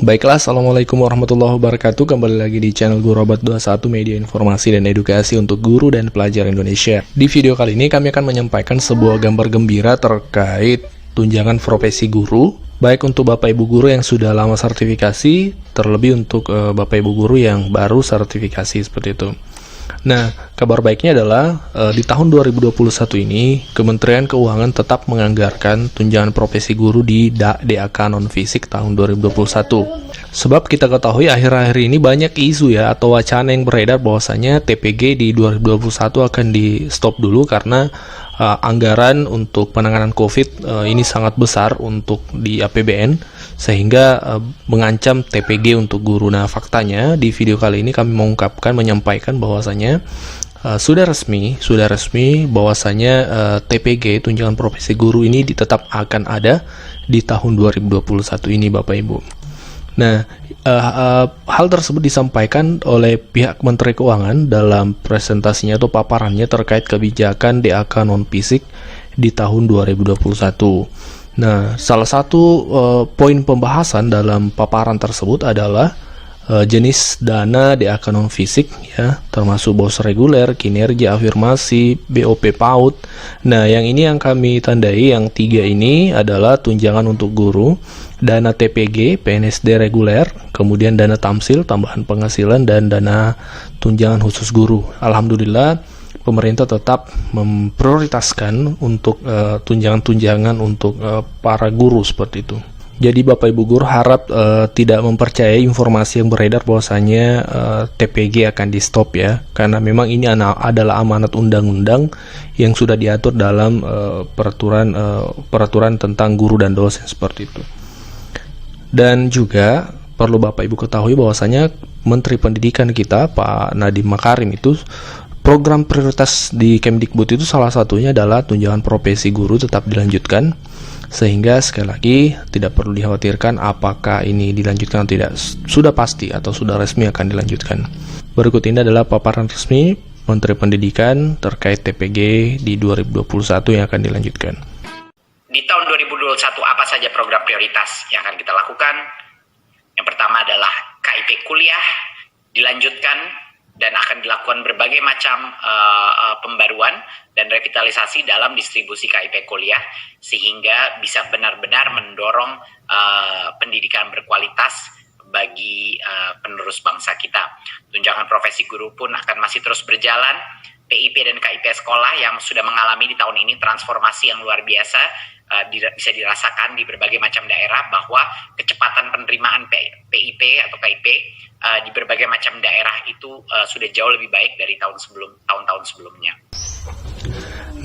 Baiklah, Assalamualaikum warahmatullahi wabarakatuh. Kembali lagi di channel Guru Abad 21, media informasi dan edukasi untuk guru dan pelajar Indonesia. Di video kali ini kami akan menyampaikan sebuah gambar gembira terkait tunjangan profesi guru, baik untuk Bapak Ibu guru yang sudah lama sertifikasi, terlebih untuk Bapak Ibu guru yang baru sertifikasi seperti itu. Nah, kabar baiknya adalah di tahun 2021 ini Kementerian Keuangan tetap menganggarkan tunjangan profesi guru di DAK non-fisik tahun 2021. Sebab kita ketahui akhir-akhir ini banyak isu ya atau wacana yang beredar bahwasanya TPG di 2021 akan di stop dulu karena anggaran untuk penanganan COVID ini sangat besar untuk di APBN sehingga mengancam TPG untuk guru. Nah, faktanya di video kali ini kami menyampaikan bahwasanya sudah resmi bahwasanya TPG tunjangan profesi guru ini tetap akan ada di tahun 2021 ini Bapak Ibu. Nah, hal tersebut disampaikan oleh pihak Menteri Keuangan dalam presentasinya atau paparannya terkait kebijakan DAK non-fisik di tahun 2021. Nah, salah satu poin pembahasan dalam paparan tersebut adalah jenis dana DAK non-fisik ya, termasuk BOS reguler, kinerja, afirmasi, BOP PAUD. Nah, yang ini yang kami tandai, yang tiga ini adalah tunjangan untuk guru, dana TPG, PNSD reguler, kemudian dana tamsil, tambahan penghasilan, dan dana tunjangan khusus guru. Alhamdulillah, pemerintah tetap memprioritaskan untuk tunjangan-tunjangan untuk para guru seperti itu. Jadi Bapak Ibu guru harap tidak mempercayai informasi yang beredar bahwasanya TPG akan di stop ya, karena memang ini adalah amanat undang-undang yang sudah diatur dalam peraturan tentang guru dan dosen seperti itu. Dan juga perlu Bapak Ibu ketahui bahwasanya Menteri Pendidikan kita Pak Nadiem Makarim itu program prioritas di Kemdikbud itu salah satunya adalah tunjangan profesi guru tetap dilanjutkan, sehingga sekali lagi tidak perlu dikhawatirkan apakah ini dilanjutkan atau tidak, sudah pasti atau sudah resmi akan dilanjutkan. Berikut ini adalah paparan resmi Menteri Pendidikan terkait TPG di 2021 yang akan dilanjutkan. Di tahun 2021 apa saja program prioritas yang akan kita lakukan? Yang pertama adalah KIP kuliah dilanjutkan dan akan dilakukan berbagai macam pembaruan dan revitalisasi dalam distribusi KIP kuliah sehingga bisa benar-benar mendorong pendidikan berkualitas bagi penerus bangsa kita. Tunjangan profesi guru pun akan masih terus berjalan. PIP dan KIP sekolah yang sudah mengalami di tahun ini transformasi yang luar biasa bisa dirasakan di berbagai macam daerah, bahwa kecepatan penerimaan PIP atau KIP di berbagai macam daerah itu sudah jauh lebih baik dari tahun-tahun sebelumnya.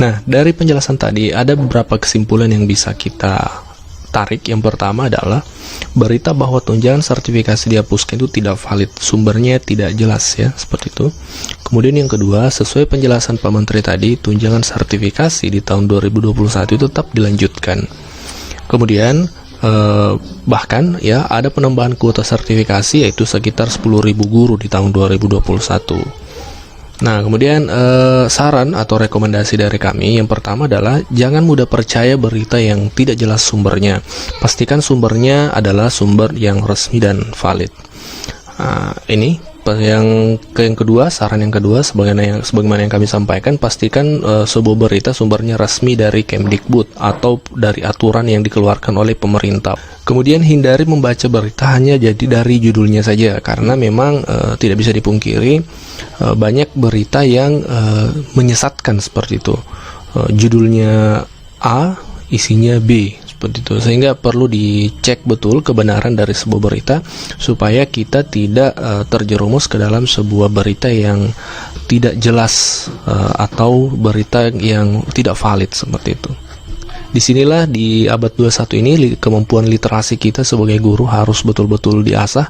Nah, dari penjelasan tadi ada beberapa kesimpulan yang bisa kita tarik. Yang pertama adalah berita bahwa tunjangan sertifikasi dihapuskan itu tidak valid, sumbernya tidak jelas ya, seperti itu. Kemudian yang kedua, sesuai penjelasan Pak Menteri tadi, tunjangan sertifikasi di tahun 2021 itu tetap dilanjutkan. Kemudian bahkan ya ada penambahan kuota sertifikasi yaitu sekitar 10.000 guru di tahun 2021. Nah, kemudian saran atau rekomendasi dari kami yang pertama adalah jangan mudah percaya berita yang tidak jelas sumbernya. Pastikan sumbernya adalah sumber yang resmi dan valid. Ini yang kedua, saran yang kedua sebagaimana yang kami sampaikan, pastikan sebuah berita sumbernya resmi dari Kemdikbud atau dari aturan yang dikeluarkan oleh pemerintah. Kemudian hindari membaca berita hanya jadi dari judulnya saja, karena memang tidak bisa dipungkiri banyak berita yang menyesatkan seperti itu. Judulnya A, isinya B seperti itu, sehingga perlu dicek betul kebenaran dari sebuah berita supaya kita tidak terjerumus ke dalam sebuah berita yang tidak jelas atau berita yang tidak valid seperti itu. Disinilah di abad 21 ini kemampuan literasi kita sebagai guru harus betul-betul diasah,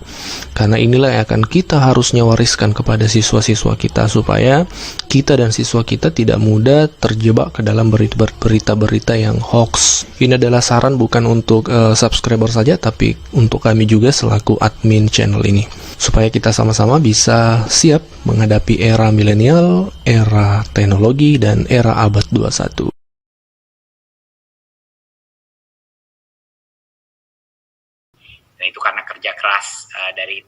karena inilah yang akan kita harusnya wariskan kepada siswa-siswa kita supaya kita dan siswa kita tidak mudah terjebak ke dalam berita-berita yang hoax. Ini adalah saran bukan untuk subscriber saja, tapi untuk kami juga selaku admin channel ini, supaya kita sama-sama bisa siap menghadapi era milenial, era teknologi, dan era abad 21. dan itu karena kerja keras dari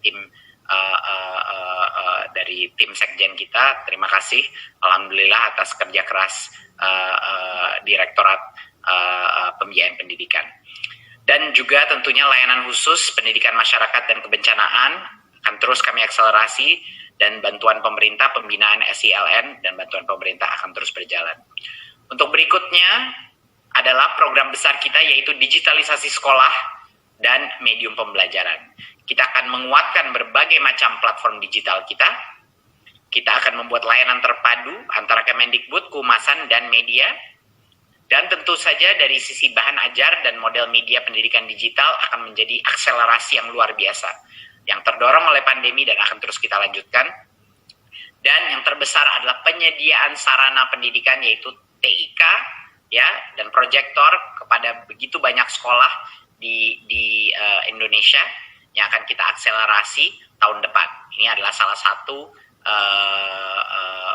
tim sekjen kita. Terima kasih, alhamdulillah atas kerja keras Direktorat Pembiayaan Pendidikan. Dan juga tentunya layanan khusus pendidikan masyarakat dan kebencanaan akan terus kami akselerasi, dan bantuan pemerintah pembinaan SILN dan bantuan pemerintah akan terus berjalan. Untuk berikutnya adalah program besar kita, yaitu digitalisasi sekolah dan medium pembelajaran. Kita akan menguatkan berbagai macam platform digital kita. Kita akan membuat layanan terpadu antara Kemendikbud, Kehumasan, dan media. Dan tentu saja dari sisi bahan ajar dan model media pendidikan digital akan menjadi akselerasi yang luar biasa, yang terdorong oleh pandemi dan akan terus kita lanjutkan. Dan yang terbesar adalah penyediaan sarana pendidikan, yaitu TIK ya, dan proyektor kepada begitu banyak sekolah di Indonesia yang akan kita akselerasi tahun depan. Ini adalah salah satu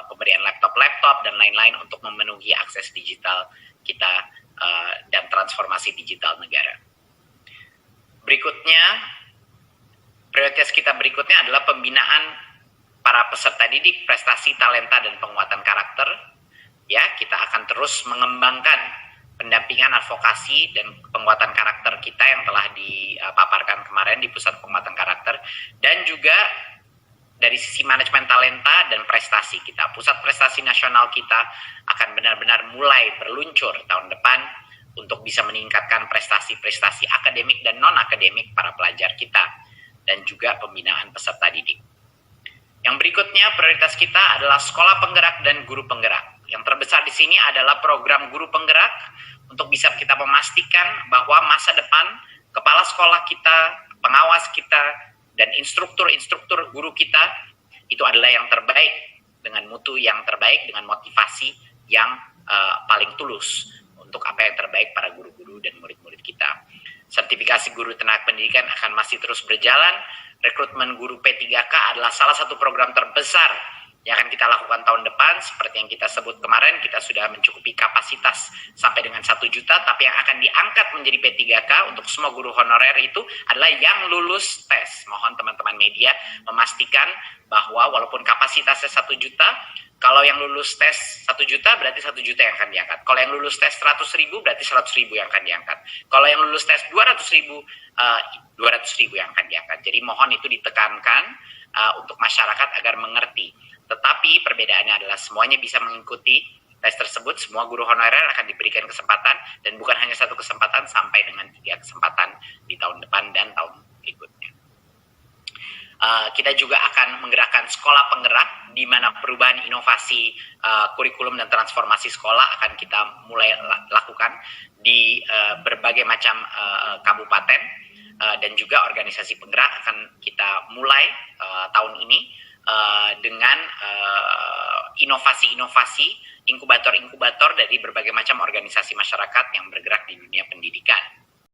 pemberian laptop dan lain-lain untuk memenuhi akses digital kita dan transformasi digital negara. Berikutnya, prioritas kita berikutnya adalah pembinaan para peserta didik, prestasi, talenta, dan penguatan karakter. Ya, kita akan terus mengembangkan pendampingan, advokasi, dan penguatan karakter kita yang telah dipaparkan kemarin di Pusat Penguatan Karakter, dan juga dari sisi manajemen talenta dan prestasi kita. Pusat Prestasi Nasional kita akan benar-benar mulai berluncur tahun depan untuk bisa meningkatkan prestasi-prestasi akademik dan non-akademik para pelajar kita, dan juga pembinaan peserta didik. Yang berikutnya, prioritas kita adalah sekolah penggerak dan guru penggerak. Yang terbesar di sini adalah program guru penggerak untuk bisa kita memastikan bahwa masa depan kepala sekolah kita, pengawas kita, dan instruktur guru kita itu adalah yang terbaik, dengan mutu yang terbaik, dengan motivasi yang paling tulus untuk apa yang terbaik para guru-guru dan murid-murid kita. Sertifikasi guru tenaga pendidikan akan masih terus berjalan. Rekrutmen guru P3K adalah salah satu program terbesar yang akan kita lakukan tahun depan. Seperti yang kita sebut kemarin, kita sudah mencukupi kapasitas sampai dengan 1 juta, tapi yang akan diangkat menjadi P3K untuk semua guru honorer itu adalah yang lulus tes. Mohon teman-teman media memastikan bahwa walaupun kapasitasnya 1 juta, kalau yang lulus tes 1 juta berarti 1 juta yang akan diangkat. Kalau yang lulus tes 100.000 berarti 100.000 yang akan diangkat. Kalau yang lulus tes 200.000, 200.000 yang akan diangkat. Jadi mohon itu ditekankan untuk masyarakat agar mengerti. Tetapi perbedaannya adalah semuanya bisa mengikuti tes tersebut. Semua guru honorer akan diberikan kesempatan, dan bukan hanya 1 kesempatan, sampai dengan 3 kesempatan di tahun depan dan tahun berikutnya. Kita juga akan menggerakkan sekolah penggerak, di mana perubahan inovasi kurikulum dan transformasi sekolah akan kita mulai lakukan di berbagai macam kabupaten, dan juga organisasi penggerak akan kita mulai tahun ini dengan inovasi-inovasi, inkubator-inkubator dari berbagai macam organisasi masyarakat yang bergerak di dunia pendidikan.